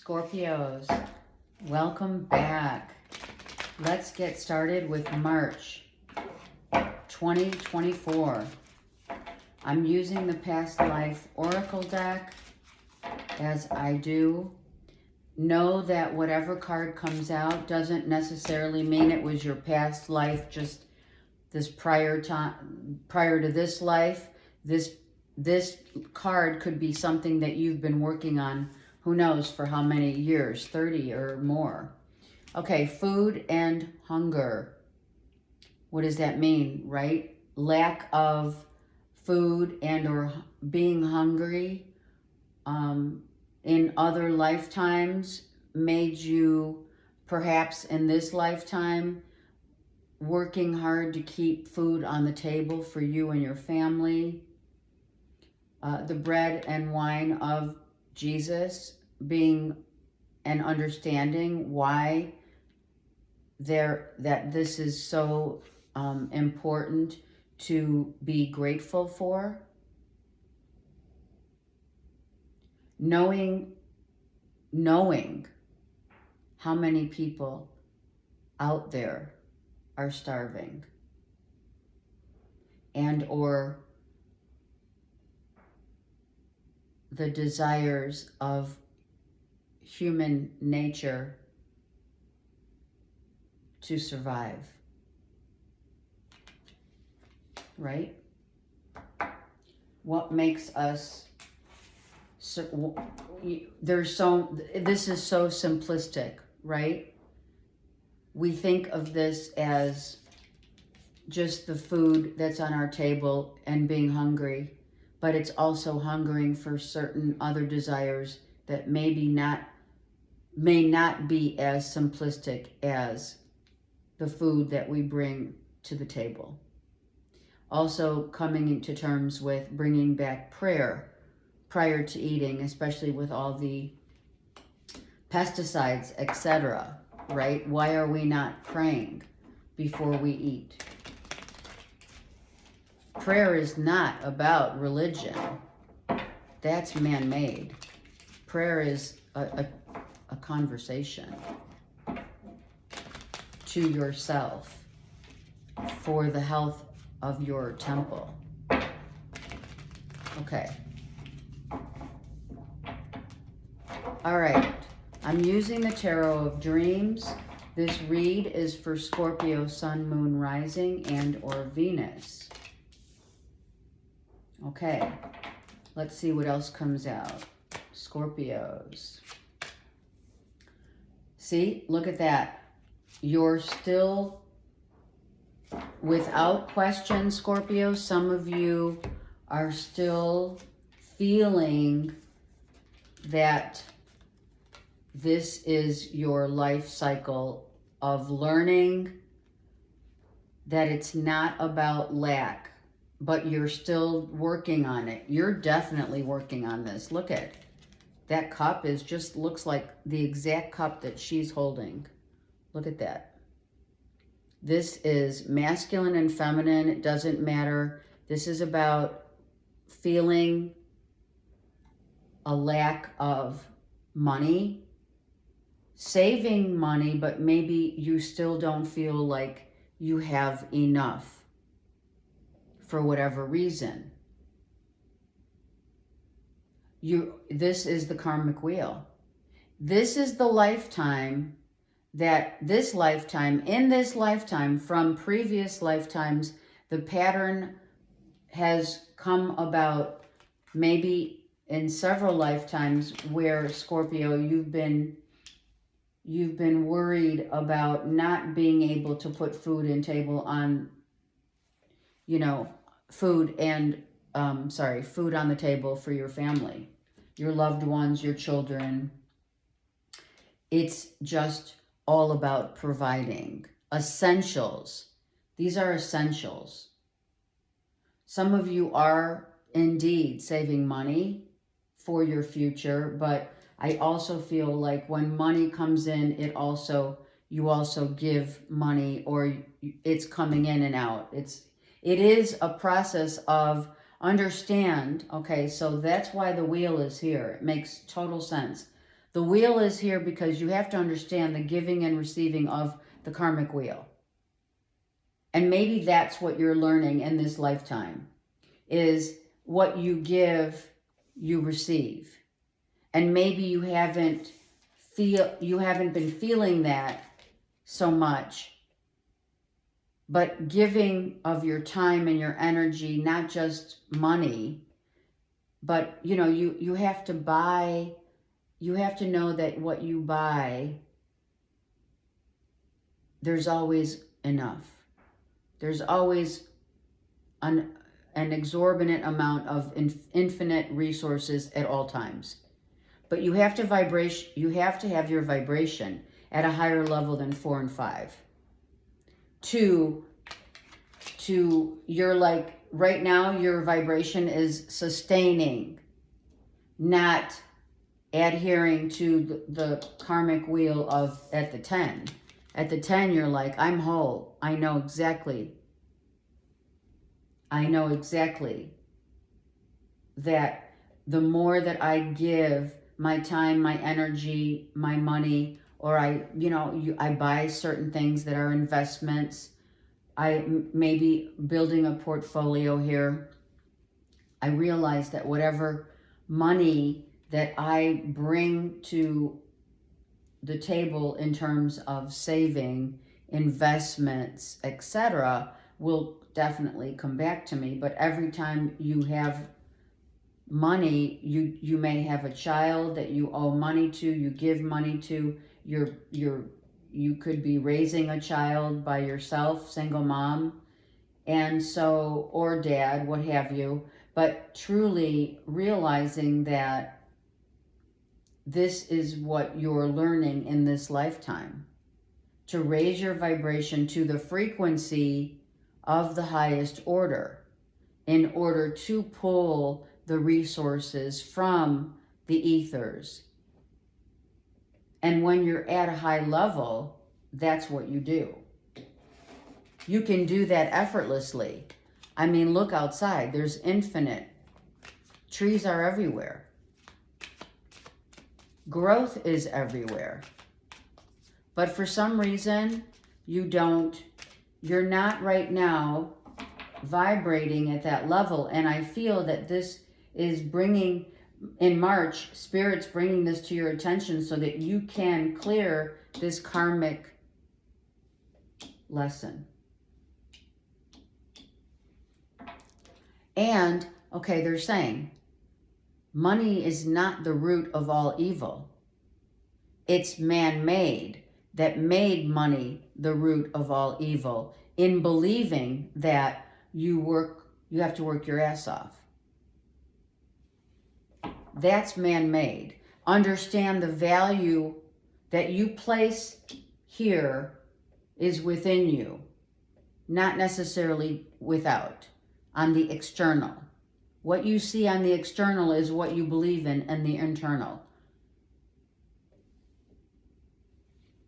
Scorpios, welcome back. Let's get started with March 2024. I'm using the Past Life Oracle deck as I do. Know that whatever card comes out doesn't necessarily mean it was your past life, just this prior to this life. This card could be something that you've been working on, who knows for how many years, 30 or more. Okay, food and hunger. What does that mean, right? Lack of food and or being hungry in other lifetimes made you, perhaps in this lifetime, working hard to keep food on the table for you and your family. The bread and wine of Jesus, being and understanding why that this is so important to be grateful for. Knowing how many people out there are starving and or the desires of human nature to survive, right? What makes us this is so simplistic, right? We think of this as just the food that's on our table and being hungry, but it's also hungering for certain other desires that may not be as simplistic as the food that we bring to the table. Also coming into terms with bringing back prayer prior to eating, especially with all the pesticides, etc., right? Why are we not praying before we eat? Prayer is not about religion. That's man-made. Prayer is a conversation to yourself for the health of your temple. Okay. All right. I'm using the Tarot of Dreams. This read is for Scorpio, Sun, Moon, Rising, and or Venus. Okay. Let's see what else comes out. Scorpios. See, look at that. You're still, without question, Scorpio, some of you are still feeling that this is your life cycle of learning that it's not about lack, but you're still working on it. You're definitely working on this. Look at that cup looks like the exact cup that she's holding. Look at that. This is masculine and feminine. It doesn't matter. This is about feeling a lack of money, saving money, but maybe you still don't feel like you have enough for whatever reason. This is the karmic wheel. This is the lifetime in this lifetime, from previous lifetimes, the pattern has come about maybe in several lifetimes where, Scorpio, you've been worried about not being able to put food on the table for your family, your loved ones, your children. It's just all about providing essentials. These are essentials. Some of you are indeed saving money for your future, but I also feel like when money comes in, you also give money, or it's coming in and out. It is a process of understand. Okay, so that's why the wheel is here. It makes total sense. The wheel is here because you have to understand the giving and receiving of the karmic wheel. And maybe that's what you're learning in this lifetime, is what you give, you receive. And maybe you haven't been feeling that so much, but giving of your time and your energy, not just money, but you have to buy, you have to know that what you buy, there's always enough. There's always an exorbitant amount of infinite resources at all times. But you have to have your vibration at a higher level than 4 and 5. You're like, right now your vibration is sustaining, not adhering to the karmic wheel of at the 10. At the 10, you're like, I'm whole. I know exactly that the more that I give my time, my energy, my money, or I buy certain things that are investments. I may be building a portfolio here. I realize that whatever money that I bring to the table in terms of saving, investments, etc., will definitely come back to me. But every time you have money, you may have a child that you owe money to, you give money to, you could be raising a child by yourself, single mom, and so, or dad, what have you, but truly realizing that this is what you're learning in this lifetime, to raise your vibration to the frequency of the highest order in order to pull the resources from the ethers. And when you're at a high level, that's what you do. You can do that effortlessly. I mean, look outside. There's infinite. Trees are everywhere. Growth is everywhere. But for some reason, you're not right now vibrating at that level. And I feel that this is bringing, in March, Spirit's bringing this to your attention so that you can clear this karmic lesson. And, okay, they're saying, money is not the root of all evil. It's man-made that made money the root of all evil in believing that you have to work your ass off. That's man-made. Understand the value that you place here is within you, not necessarily without, on the external. What you see on the external is what you believe in the internal.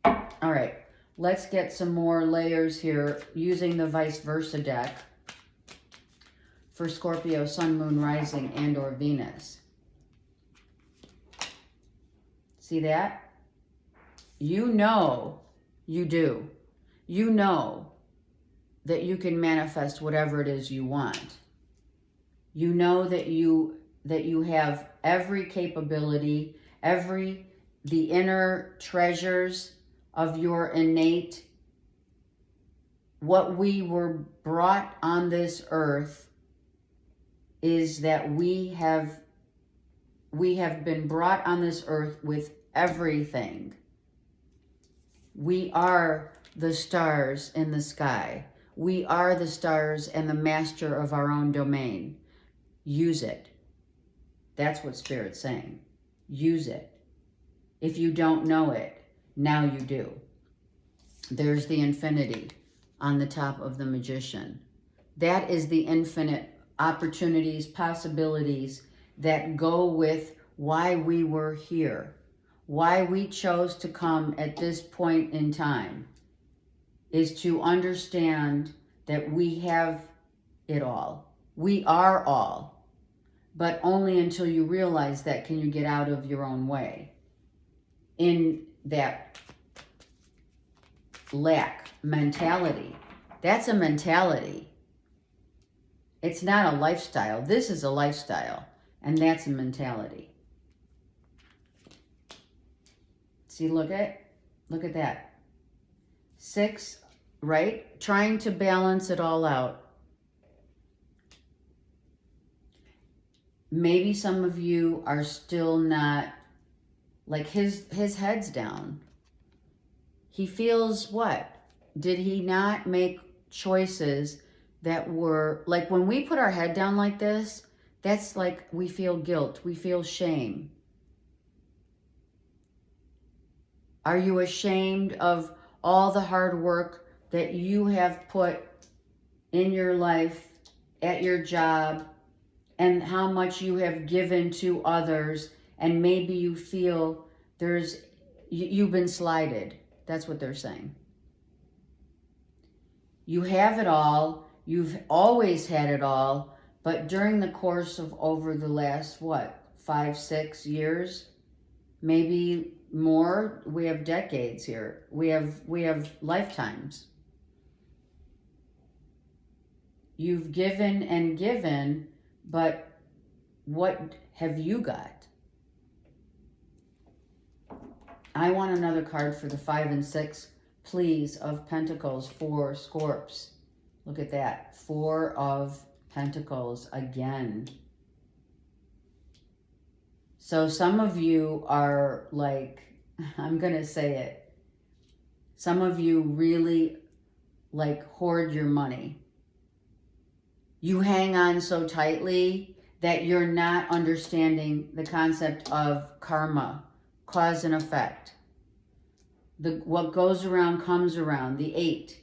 All right, let's get some more layers here using the vice versa deck for Scorpio, Sun, Moon, Rising, and or Venus. See that? You know you do. You know that you can manifest whatever it is you want. You know that you have every capability, the inner treasures of your innate, what we were brought on this earth is that we have been brought on this earth with everything. We are the stars in the sky. We are the stars and the master of our own domain. Use it. That's what Spirit's saying. Use it. If you don't know it, now you do. There's the infinity on the top of the Magician. That is the infinite opportunities, possibilities that go with why we were here, why we chose to come at this point in time, is to understand that we have it all. We are all, but only until you realize that can you get out of your own way. in that lack mentality. That's a mentality. It's not a lifestyle. This is a lifestyle, and that's a mentality. See, look at that. 6, right? Trying to balance it all out. Maybe some of you are still not, like his head's down. He feels what? Did he not make choices that were, like when we put our head down like this, that's like we feel guilt, we feel shame. Are you ashamed of all the hard work that you have put in your life, at your job, and how much you have given to others, and maybe you feel you've been slighted? That's what they're saying. You have it all. You've always had it all. But during the course of over the last, 5, 6 years, maybe more, we have decades here. We have lifetimes. You've given and given, but what have you got? I want another card for the 5 and 6, please, of Pentacles for Scorps. Look at that. 4 of Pentacles again. So some of you are like, I'm going to say it. Some of you really like hoard your money. You hang on so tightly that you're not understanding the concept of karma, cause and effect. What goes around comes around. The 8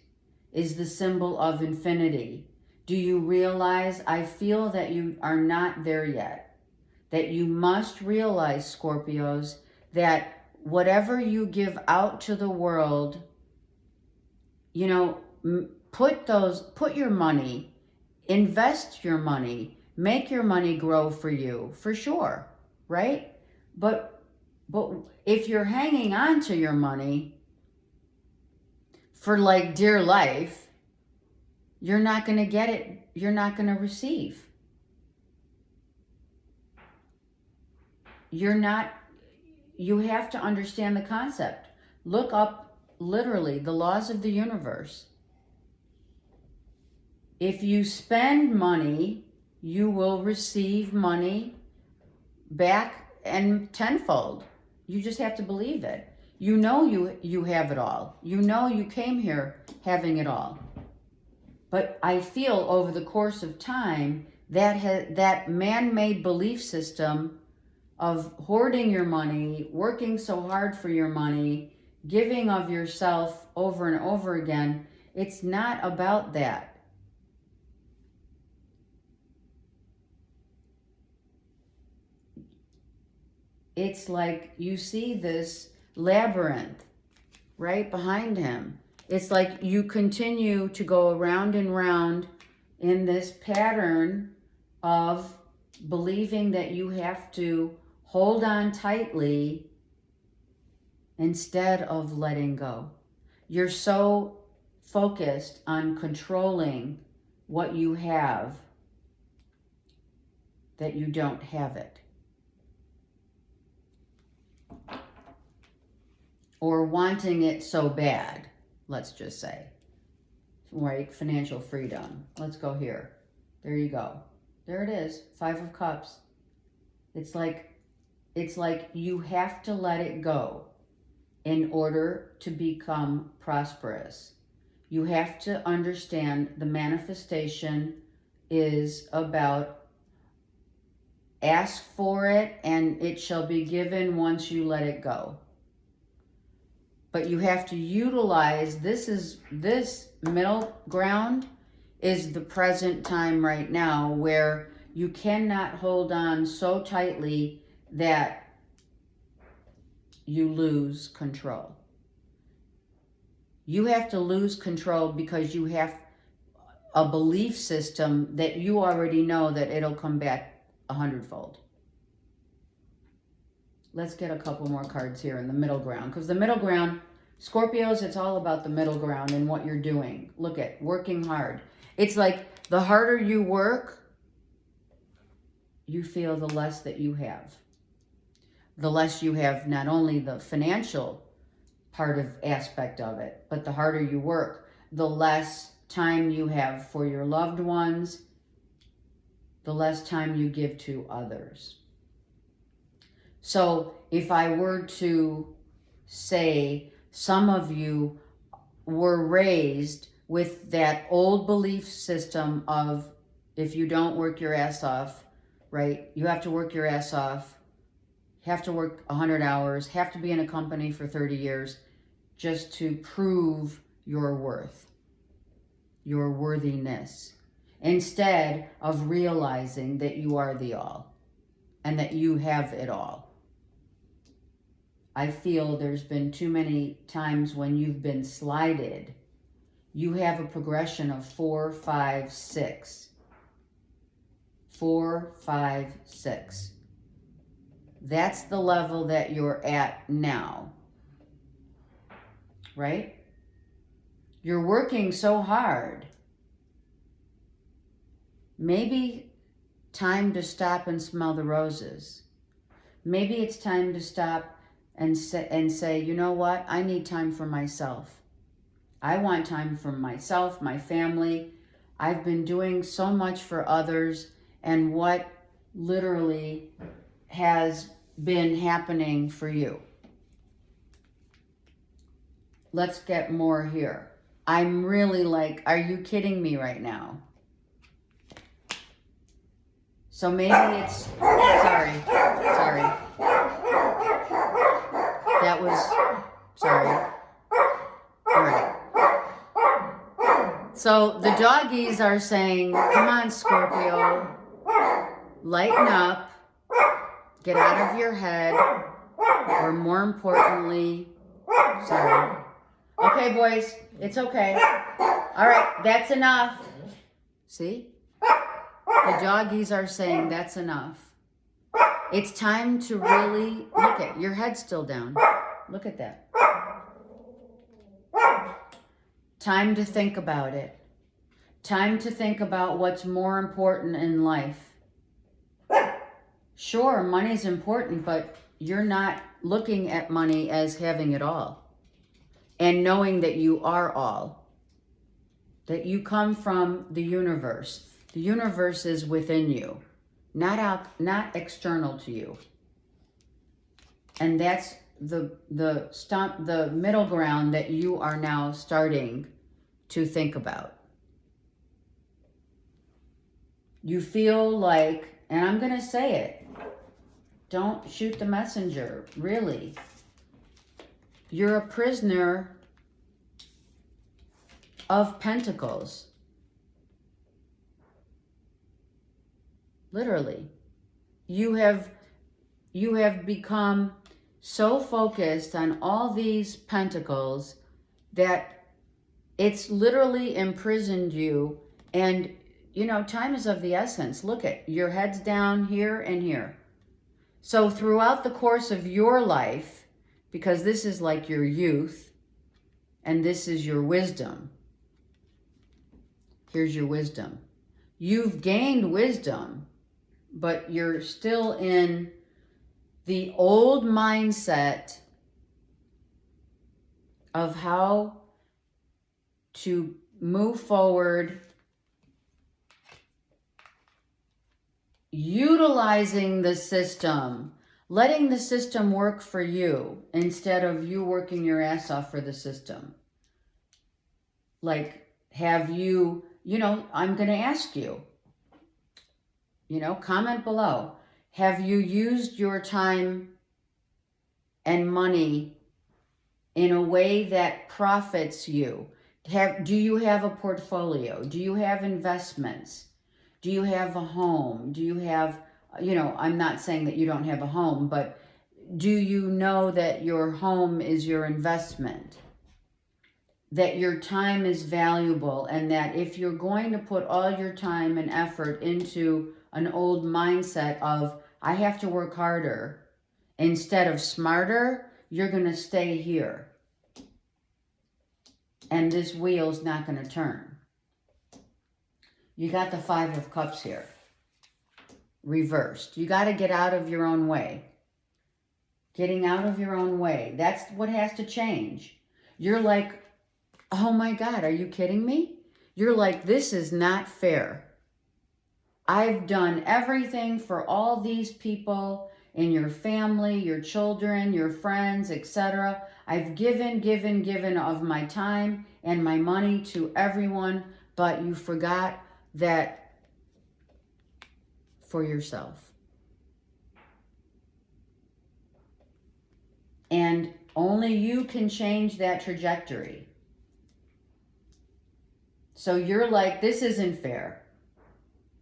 is the symbol of infinity. Do you realize? I feel that you are not there yet. That you must realize, Scorpios, that whatever you give out to the world, you know, put your money, invest your money, make your money grow for you, for sure, right? But if you're hanging on to your money for like dear life, you're not going to get it. You're not going to receive. You have to understand the concept. Look up literally the laws of the universe. If you spend money, you will receive money back and tenfold. You just have to believe it. You know you have it all. You know you came here having it all. But I feel over the course of time that man-made belief system of hoarding your money, working so hard for your money, giving of yourself over and over again, it's not about that. It's like you see this labyrinth right behind him. It's like you continue to go around and round in this pattern of believing that you have to hold on tightly instead of letting go. You're so focused on controlling what you have that you don't have it. Or wanting it so bad, let's just say, right? Financial freedom. Let's go here. There you go. There it is. 5 of Cups. It's like you have to let it go in order to become prosperous. You have to understand the manifestation is about ask for it and it shall be given once you let it go. But you have to utilize, this middle ground is the present time right now, where you cannot hold on so tightly that you lose control. You have to lose control because you have a belief system that you already know that it'll come back 100-fold. let's get a couple more cards here in the middle ground. Because the middle ground, Scorpios, it's all about the middle ground and what you're doing. Look at working hard. It's like the harder you work, you feel the less that you have. The less you have, not only the financial part of aspect of it, but the harder you work, the less time you have for your loved ones, the less time you give to others. So if I were to say some of you were raised with that old belief system of if you don't work your ass off, right? You have to work your ass off, have to work 100 hours, have to be in a company for 30 years just to prove your worth, your worthiness, instead of realizing that you are the all and that you have it all. I feel there's been too many times when you've been slighted. You have a progression of 4, 5, 6. 4, 5, 6. That's the level that you're at now. Right? You're working so hard. Maybe time to stop and smell the roses. Maybe it's time to stop and say, you know what? I need time for myself. I want time for myself, my family. I've been doing so much for others, and what literally has been happening for you. Let's get more here. I'm really like, are you kidding me right now? So maybe it's, sorry. That was, sorry. All right. So the doggies are saying, come on, Scorpio, lighten up, get out of your head, or more importantly, sorry. Okay, boys, it's okay. All right, that's enough. See? The doggies are saying that's enough. It's time to really look at your head still down. Look at that. Time to think about it. Time to think about what's more important in life. Sure, money's important, but you're not looking at money as having it all. And knowing that you are all. That you come from the universe. The universe is within you. Not external to you. And that's the middle ground that you are now starting to think about. You feel like, and I'm going to say it, don't shoot the messenger, really. You're a prisoner of pentacles. Literally. You have become so focused on all these pentacles that it's literally imprisoned you. And, you know, time is of the essence. Look at your head's down here and here. So throughout the course of your life, because this is like your youth and this is your wisdom. Here's your wisdom. You've gained wisdom, but you're still in the old mindset of how to move forward, utilizing the system, letting the system work for you instead of you working your ass off for the system. Like, have you, I'm going to ask you, comment below. Have you used your time and money in a way that profits you? Do you have a portfolio? Do you have investments? Do you have a home? Do you have, I'm not saying that you don't have a home, but do you know that your home is your investment? That your time is valuable, and that if you're going to put all your time and effort into an old mindset of, I have to work harder, instead of smarter, you're going to stay here. And this wheel's not going to turn. You got the Five of Cups here. Reversed. You got to get out of your own way. Getting out of your own way. That's what has to change. You're like, oh my God, are you kidding me? You're like, this is not fair. I've done everything for all these people in your family, your children, your friends, etc. I've given of my time and my money to everyone, but you forgot that for yourself. And only you can change that trajectory. So you're like, this isn't fair.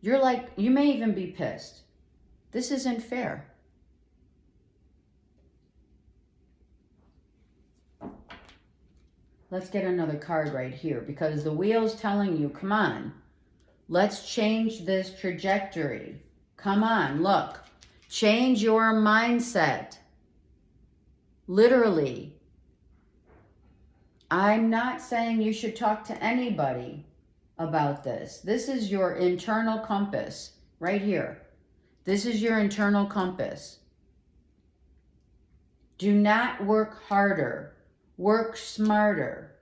You're like, you may even be pissed. This isn't fair. Let's get another card right here, because the wheel's telling you, come on, let's change this trajectory. Come on, look, change your mindset. Literally. I'm not saying you should talk to anybody about this. This is your internal compass right here. This is your internal compass. Do not work harder. Work smarter.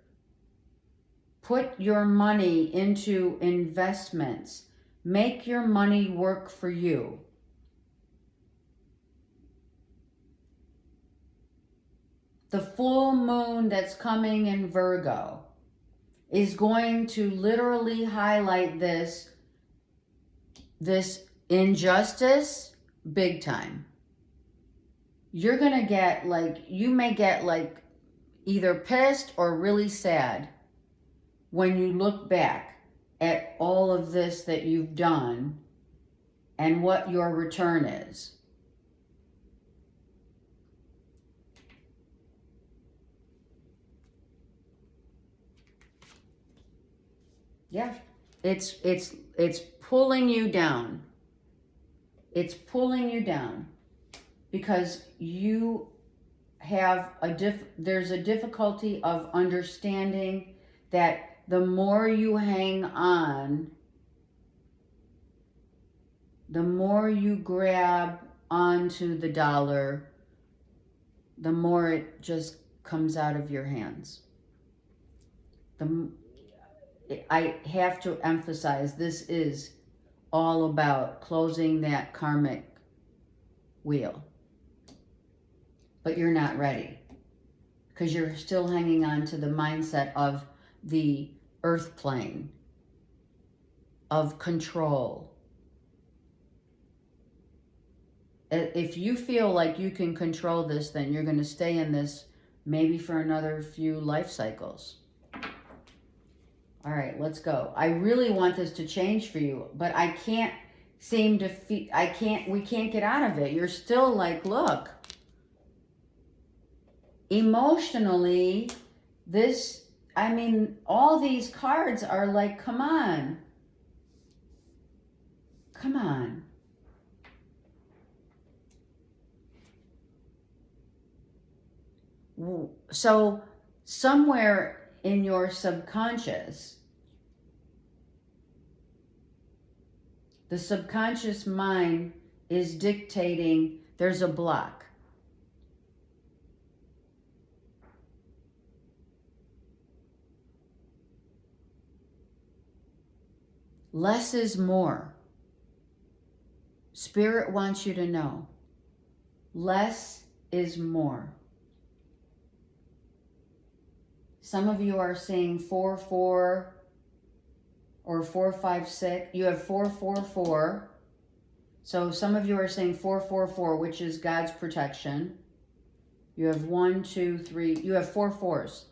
Put your money into investments. Make your money work for you. The full moon that's coming in Virgo is going to literally highlight this injustice big time. You're going to get you may get either pissed or really sad when you look back at all of this that you've done and what your return is. Yeah, it's pulling you down. It's pulling you down because you have there's a difficulty of understanding that the more you hang on, the more you grab onto the dollar, the more it just comes out of your hands. I have to emphasize, this is all about closing that karmic wheel. But you're not ready because you're still hanging on to the mindset of the earth plane, of control. If you feel like you can control this, then you're going to stay in this maybe for another few life cycles. All right, let's go. I really want this to change for you, but I can't seem to we can't get out of it. You're still like, look, emotionally, all these cards are like, come on. Come on. So somewhere in your subconscious, the subconscious mind is dictating there's a block. Less is more. Spirit wants you to know. Less is more. Some of you are seeing 4-4 or 4-5-6. You have 4-4-4. So some of you are saying 4-4-4, which is God's protection. You have 1, 2, 3. You have 4 4s.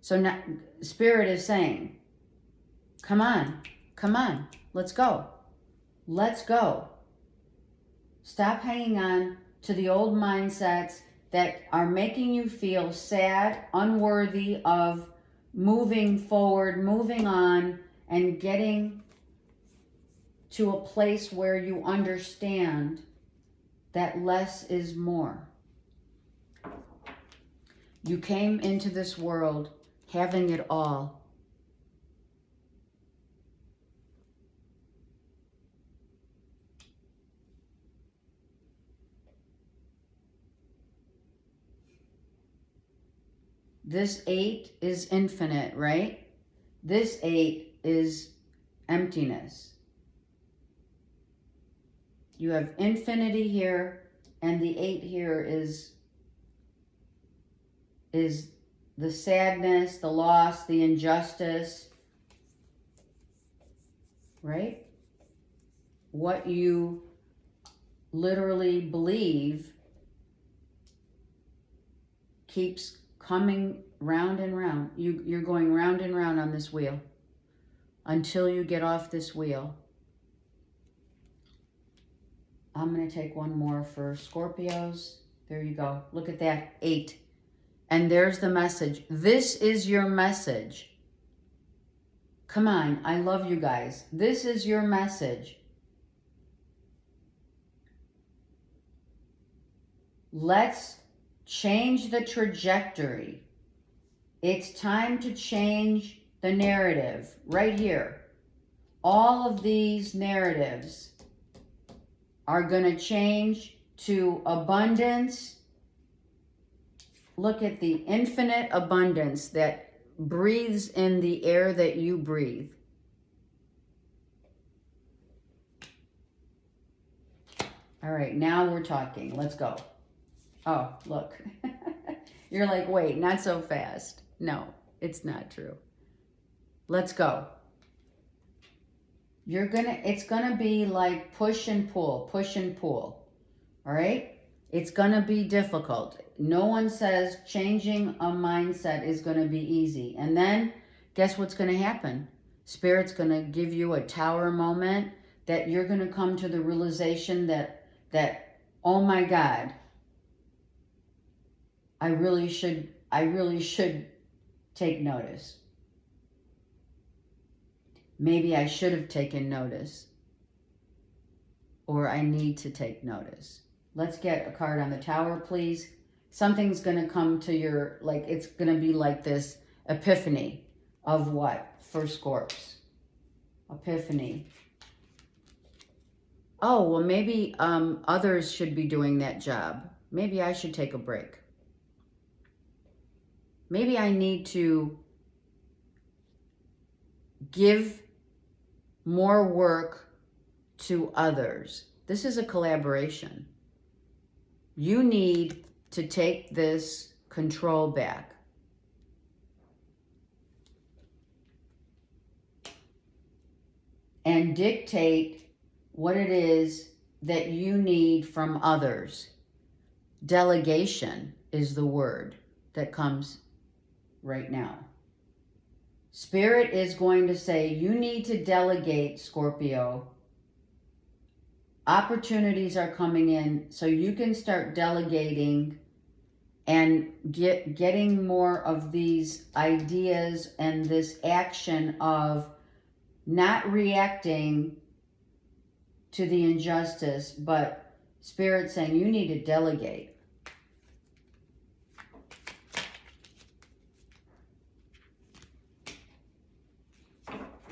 So now, Spirit is saying, come on, let's go. Let's go. Stop hanging on to the old mindsets that are making you feel sad, unworthy of moving forward, moving on, and getting to a place where you understand that less is more. You came into this world having it all. This 8 is infinite, right? This 8 is emptiness. You have infinity here, and the 8 here is the sadness, the loss, the injustice, right? What you literally believe keeps coming round and round. You're going round and round on this wheel until you get off this wheel. I'm going to take one more for Scorpios. There you go. Look at that, 8. And there's the message. This is your message. Come on, I love you guys. This is your message. Let's change the trajectory. It's time to change the narrative right here. All of these narratives are going to change to abundance. Look at the infinite abundance that breathes in the air that you breathe. All right, now we're talking. Let's go. Oh, look. You're like, wait, not so fast. No, it's not true. Let's go. It's gonna be like push and pull, push and pull. All right? It's gonna be difficult. No one says changing a mindset is gonna be easy. And then guess what's gonna happen? Spirit's gonna give you a tower moment that you're gonna come to the realization that oh my God, I really should take notice. Maybe I should have taken notice. Or I need to take notice. Let's get a card on the tower, please. Something's going to come to your, like, it's going to be like this epiphany of what for Scorps? Epiphany. Oh, well, maybe others should be doing that job. Maybe I should take a break. Maybe I need to give more work to others. This is a collaboration. You need to take this control back. And dictate what it is that you need from others. Delegation is the word that comes right now. Spirit is going to say, you need to delegate, Scorpio. Opportunities are coming in, so you can start delegating and getting more of these ideas and this action of not reacting to the injustice, but Spirit saying you need to delegate.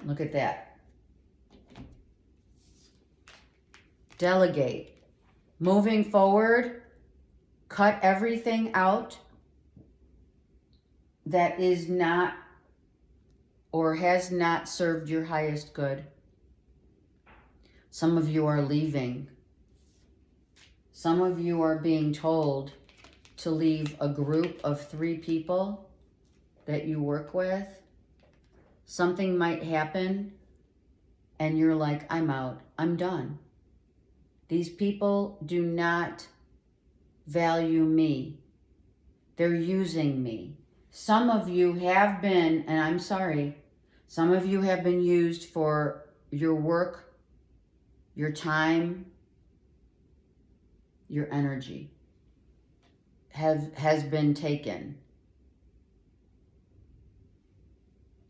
Look at that. Delegate. Moving forward, cut everything out that is not or has not served your highest good. Some of you are leaving. Some of you are being told to leave a group of 3 people that you work with. Something might happen and you're like, I'm out, I'm done. These people do not value me. They're using me. Some of you have been, and I'm sorry, some of you have been used for your work, your time, your energy has been taken.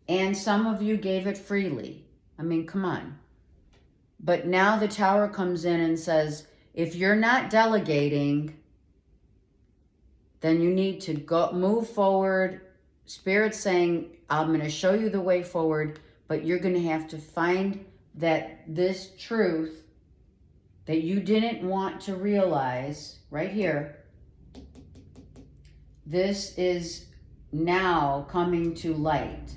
And some of you gave it freely. I mean, come on. But now the tower comes in and says, If you're not delegating, then you need to go move forward. Spirit's saying, I'm going to show you the way forward, but you're going to have to find that this truth that you didn't want to realize right here, this is now coming to light.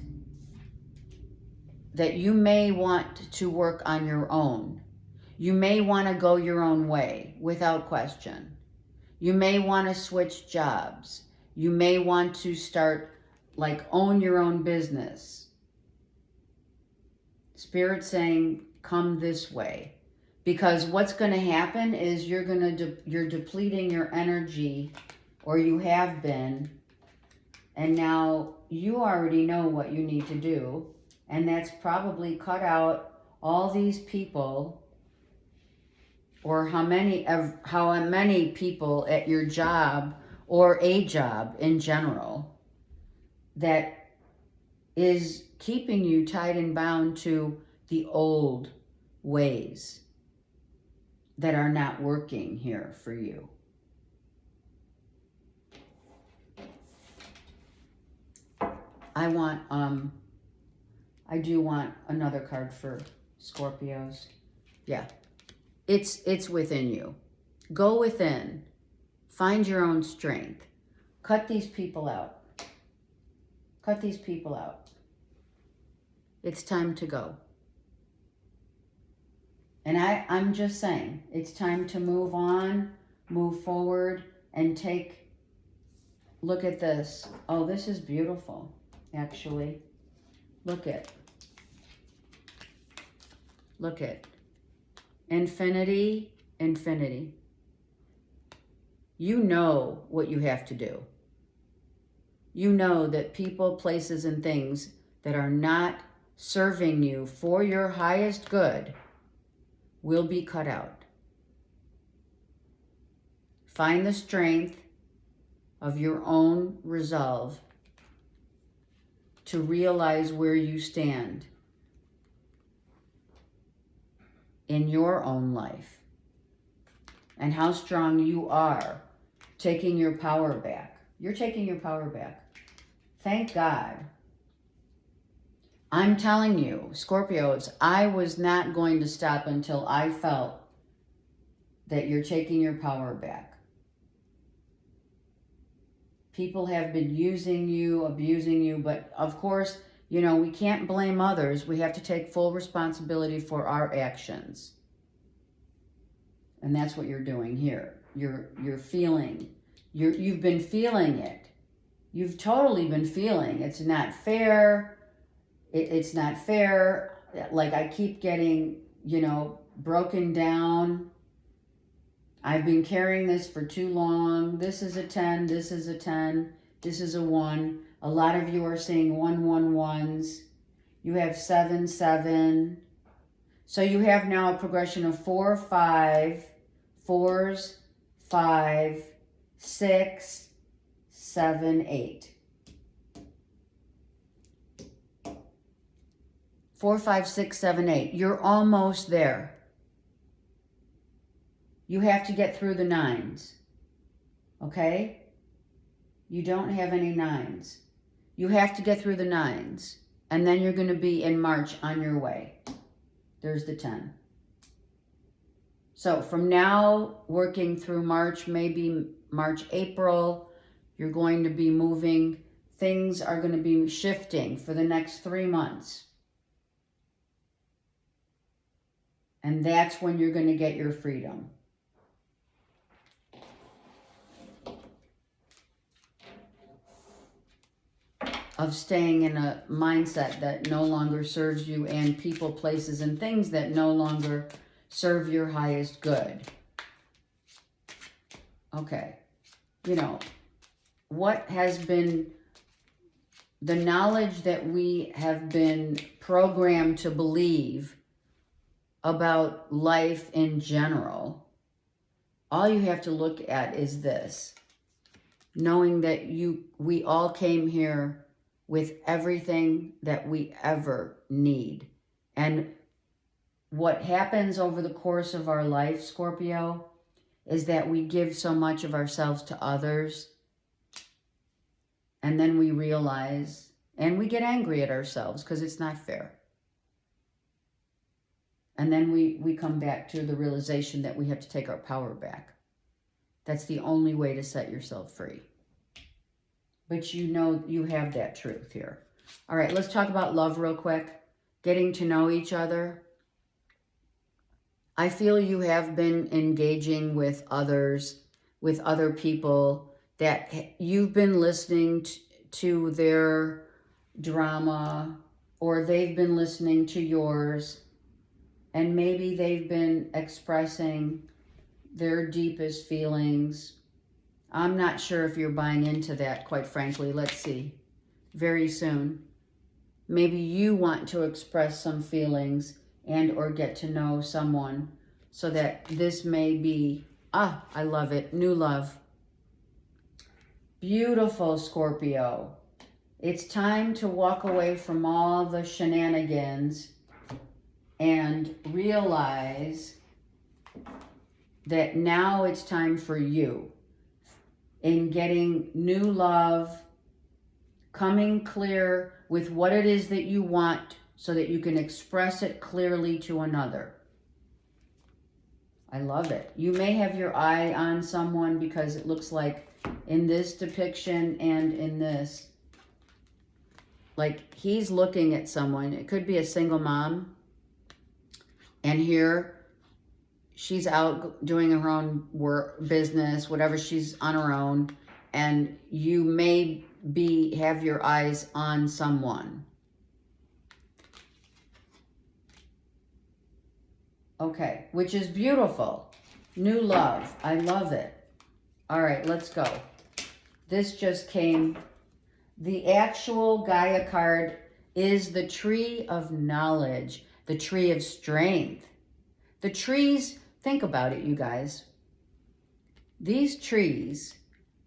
That you may want to work on your own. You may want to go your own way without question. You may want to switch jobs. You may want to start, like, own your own business. Spirit's saying, come this way. Because what's going to happen is you're depleting your energy, or you have been, and now you already know what you need to do, and that's probably cut out all these people, or how many people at your job or a job in general that is keeping you tied and bound to the old ways that are not working here for you. I do want another card for Scorpios. Yeah. It's within you. Go within. Find your own strength. Cut these people out. Cut these people out. It's time to go. And I'm just saying, it's time to move on, move forward, and look at this. Oh, this is beautiful, actually. Look at. Infinity, infinity. You know what you have to do. You know that people, places, and things that are not serving you for your highest good will be cut out. Find the strength of your own resolve to realize where you stand in your own life and how strong you are taking your power back. You're taking your power back. Thank God. I'm telling you, Scorpios, I was not going to stop until I felt that you're taking your power back. People have been using you, abusing you, but of course, you know, we can't blame others. We have to take full responsibility for our actions. And that's what you're doing here. You're feeling. You've been feeling it. You've totally been feeling it's not fair. It's not fair. Like, I keep getting, you know, broken down. I've been carrying this for too long. This is a 10. This is a 10. This is a 1. A lot of you are seeing 111s. You have 7, 7. So you have now a progression of 4, 5, 4s, 5, 6, 7, 8. 4, 5, 6, 7, 8. You're almost there. You have to get through the 9s. Okay? You don't have any 9s. You have to get through the 9s. And then you're going to be in March on your way. There's the 10. So from now, working through March, maybe March, April, you're going to be moving. Things are going to be shifting for the next 3 months. And that's when you're going to get your freedom. Of staying in a mindset that no longer serves you, and people, places, and things that no longer serve your highest good. Okay. You know, what has been the knowledge that we have been programmed to believe about life in general, all you have to look at is this. Knowing that we all came here with everything that we ever need. And what happens over the course of our life, Scorpio, is that we give so much of ourselves to others, and then we realize, and we get angry at ourselves because it's not fair. And then we come back to the realization that we have to take our power back. That's the only way to set yourself free. But you know you have that truth here. All right, let's talk about love real quick. Getting to know each other. I feel you have been engaging with others, with other people, that you've been listening to their drama, or they've been listening to yours, and maybe they've been expressing their deepest feelings. I'm not sure if you're buying into that, quite frankly. Let's see. Very soon. Maybe you want to express some feelings and or get to know someone, so that this may be, I love it, new love. Beautiful, Scorpio. It's time to walk away from all the shenanigans and realize that now it's time for you in getting new love, coming clear with what it is that you want so that you can express it clearly to another. I love it. You may have your eye on someone because it looks like in this depiction and in this, like he's looking at someone. It could be a single mom. And here she's out doing her own work, business, whatever, she's on her own. And you may have your eyes on someone. Okay, which is beautiful. New love. I love it. All right, let's go. This just came. The actual Gaia card is the tree of knowledge, the tree of strength. The trees, think about it, you guys. These trees,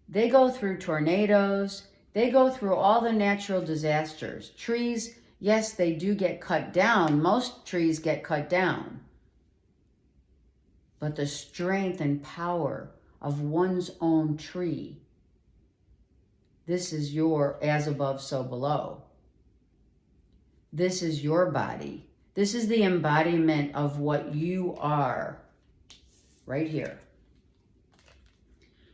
they go through tornadoes. They go through all the natural disasters. Trees, yes, they do get cut down. Most trees get cut down. But the strength and power of one's own tree, this is your as above, so below. This is your body. This is the embodiment of what you are right here.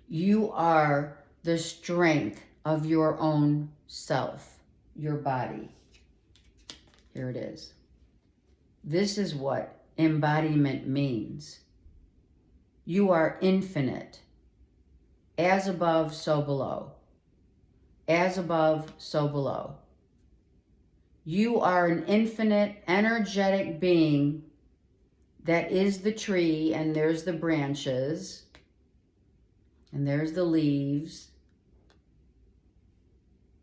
You are the strength of your own self, your body. Here it is. This is what embodiment means. You are infinite. As above, so below. As above, so below. You are an infinite, energetic being that is the tree, and there's the branches, and there's the leaves,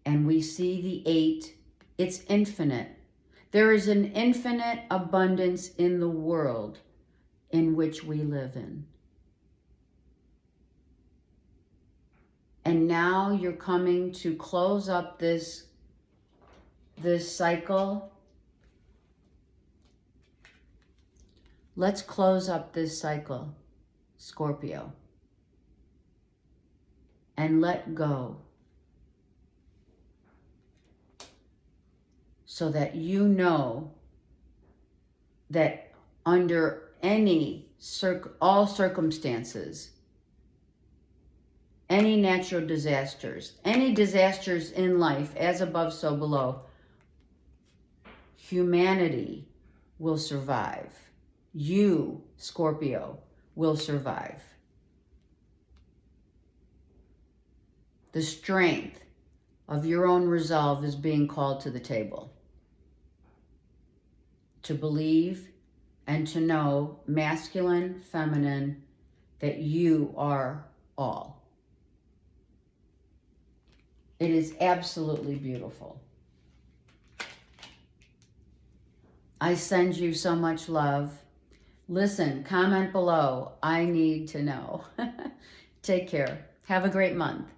and we see the 8. It's infinite. There is an infinite abundance in the world in which we live in. And now you're coming to close up this cycle. Let's close up this cycle, Scorpio, and let go, so that you know that under all circumstances, any natural disasters, any disasters in life, as above, so below, humanity will survive. You, Scorpio, will survive. The strength of your own resolve is being called to the table. To believe and to know, masculine, feminine, that you are all. It is absolutely beautiful. I send you so much love. Listen, comment below. I need to know. Take care. Have a great month.